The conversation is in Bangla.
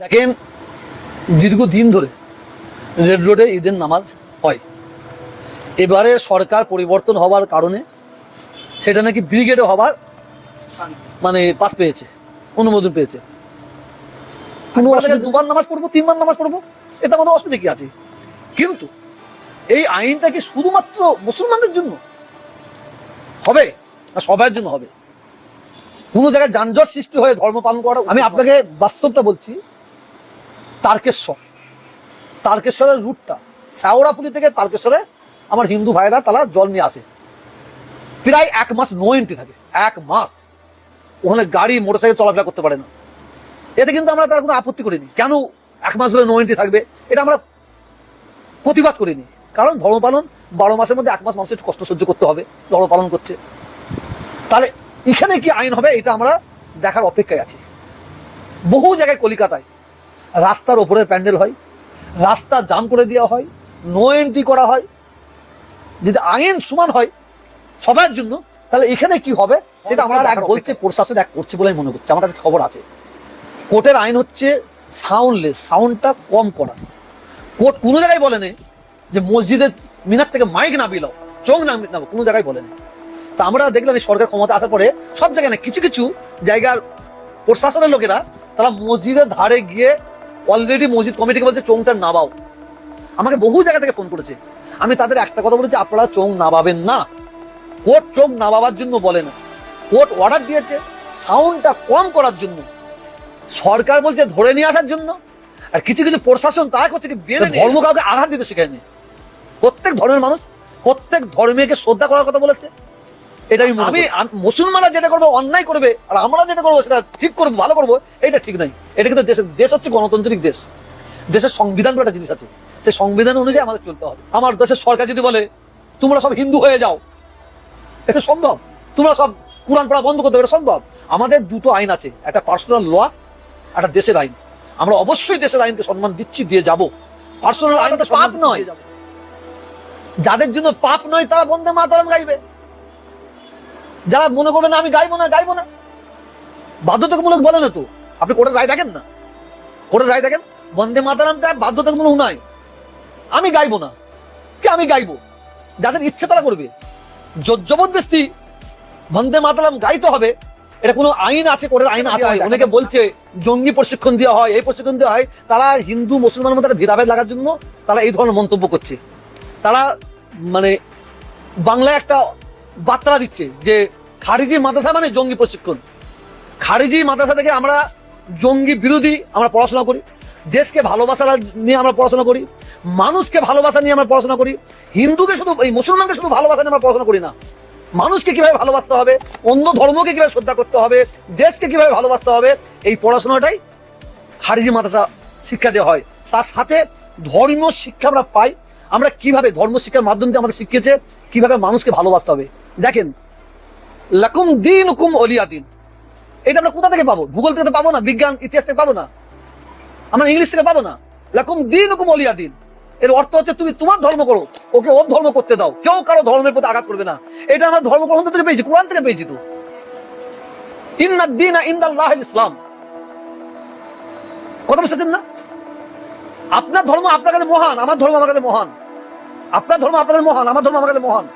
দেখেন, দীর্ঘদিন ধরে রেড রোডে ঈদের নামাজ হয়। এবারে সরকার পরিবর্তন হওয়ার কারণে সেটা নাকি ব্রিগেডে হবার মানে পাস পেয়েছে, অনুমোদন পেয়েছে। কোনো অসুবিধা, দুবার নামাজ পড়বো, তিনবার নামাজ পড়বো, এটা আমাদের অসুবিধা কি আছে? কিন্তু এই আইনটা কি শুধুমাত্র মুসলমানদের জন্য হবে না সবার জন্য হবে? কোনো জায়গায় যানজট সৃষ্টি হয়ে ধর্ম পালন করা, আমি আপনাকে বাস্তবটা বলছি। তারকেশ্বরের রুটটা শেওড়াফুলি থেকে তারকেশ্বরে আমার হিন্দু ভাইরা তারা জল নিয়ে আসে, প্রায় 1 মাস নো এন্ট্রি থাকে। 1 মাস ওখানে গাড়ি মোটরসাইকেল চলাফেরা করতে পারে না। এতে কিন্তু আমরা তার কোনো আপত্তি করিনি। কেন 1 মাস ধরে নো এন্ট্রি থাকবে এটা আমরা প্রতিবাদ করিনি। কারণ ধর্ম পালন 12 মাসের মধ্যে 1 মাস মানুষের একটু কষ্ট সহ্য করতে হবে, ধর্ম পালন করছে। তাহলে এখানে কি আইন হবে এটা আমরা দেখার অপেক্ষায় আছি। বহু জায়গায় কলিকাতায় রাস্তার ওপরের প্যান্ডেল হয়, রাস্তা জাম করে দেওয়া হয়, নো এন্ট্রি করা হয়। যদি আইন সমান হয় সবার জন্য তাহলে এখানে কি হবে সেটা আমরা এক বলছে, প্রশাসন এক করছে বলে মনে করছে। আমার কাছে খবর আছে কোর্টের আইন হচ্ছে সাউন্ডলেস, সাউন্ডটা কম করা। কোর্ট কোনো জায়গায় বলে নেই যে মসজিদের মিনার থেকে মাইক না বিলাও, চোখ না নাও, কোনো জায়গায় বলে নেই। তা আমরা দেখলাম এই সরকার ক্ষমতা আসার পরে সব জায়গায় না, কিছু কিছু জায়গার প্রশাসনের লোকেরা তারা মসজিদের ধারে গিয়ে অলরেডি মসজিদ কমিটিকে বলছে চোখটা নাবাও। আমাকে বহু জায়গা থেকে ফোন করেছে, আমি তাদের একটা কথা বলেছি, আপনারা চোখ নাবাবেন না। কোর্ট চোখ নাবাবার জন্য বলে না, কোর্ট অর্ডার দিয়েছে সাউন্ডটা কম করার জন্য। সরকার বলছে ধরে নিয়ে আসার জন্য। আর কিছু কিছু প্রশাসন তারা করছে কি বেঁধে ধর্ম কাউকে আঘাত দিতে শেখায়নি। প্রত্যেক ধর্মের মানুষ প্রত্যেক ধর্মীয়কে শ্রদ্ধা করার কথা বলেছে। এটা আমি মুসলমানরা যেটা করবে অন্যায় করবে আর আমরা যেটা করবো সেটা ঠিক করবো, ভালো করবো, এটা ঠিক নাই। এটা কিন্তু দেশ হচ্ছে গণতান্ত্রিক দেশ, দেশের সংবিধান একটা জিনিস আছে, সেই সংবিধান অনুযায়ী আমাদের চলতে হবে। আমার দেশের সরকার যদি বলে তোমরা সব হিন্দু হয়ে যাও, এটা সম্ভব? তোমরা সব কোরআন পড়া বন্ধ করতে হবে, এটা সম্ভব? আমাদের দুটো আইন আছে, একটা পার্সোনাল ল, একটা দেশের আইন। আমরা অবশ্যই দেশের আইনকে সম্মান দিচ্ছি, দিয়ে যাব। পার্সোনাল আইনটা পাপ নয়, যাদের জন্য পাপ নয় তারা বন্দে মাতরম গাইবে। যারা মনে করবে না আমি গাইবো না, বাধ্যতামূলক বলে না তো। আপনি কোর্টের রায় দেখেন না, কোর্টের রায় দেখেন, বন্দে মাতরমটা বাধ্যতামূলক নয়। আমি গাইবো না কি, আমি গাইবো, যাদের ইচ্ছে তারা করবে। জবরদস্তি বন্দে মাতরম গাইতে হবে এটা কোনো আইন আছে? কোর্টের আইন আছে। অনেকে বলছে জঙ্গি প্রশিক্ষণ দেওয়া হয়, এই প্রশিক্ষণ দেওয়া হয়। তারা হিন্দু মুসলমানের মধ্যে ভেদাভেদ লাগার জন্য তারা এই ধরনের মন্তব্য করছে। তারা মানে বাংলায় একটা বার্তা দিচ্ছে যে খারিজি মাদ্রাসা মানে জঙ্গি প্রশিক্ষণ। খারিজি মাদ্রাসা থেকে আমরা জঙ্গি বিরোধী আমরা পড়াশোনা করি, দেশকে ভালোবাসা নিয়ে আমরা পড়াশোনা করি, মানুষকে ভালোবাসা নিয়ে আমরা পড়াশোনা করি। হিন্দুকে শুধু, এই মুসলমানকে শুধু ভালোবাসা নিয়ে আমরা পড়াশোনা করি না, মানুষকে কিভাবে ভালোবাসতে হবে, অন্য ধর্মকে কিভাবে শ্রদ্ধা করতে হবে, দেশকে কিভাবে ভালোবাসতে হবে, এই পড়াশোনাটাই খারিজি মাদ্রাসা শিক্ষা দেওয়া হয়। তার সাথে ধর্মীয় শিক্ষা আমরা পাই। আমরা কিভাবে ধর্ম শিক্ষার মাধ্যম দিয়ে আমাদের শিখিয়েছে কিভাবে মানুষকে ভালোবাসতে হবে। দেখেন, লাকুম দীনুকুম ওলিয়া দিন, এটা আমরা কোথা থেকে পাবো? ভূগোল থেকে পাবো না, বিজ্ঞান ইতিহাস থেকে পাবো না, আমরা ইংলিশ থেকে পাবো না। লাকুম দীনুকুম ওলিয়া দিন এর অর্থ হচ্ছে তুমি তোমার ধর্ম করো, ওকে ওর ধর্ম করতে দাও, কেউ কারো ধর্মের প্রতি আঘাত করবে না। এটা আমরা ধর্মগ্রন্থ থেকে পেয়েছি, কোরআন থেকে পেয়েছি। তো ইন্নাদ-দীনা ইনদাল্লাহিল ইসলাম, কথা বুঝতেছেন না? আপনার ধর্ম আপনার কাছে মহান, আমার ধর্ম আমার কাছে মহান। আপনার ধর্ম আপনার কাছে মহান, আমার ধর্ম আমার কাছে মহান।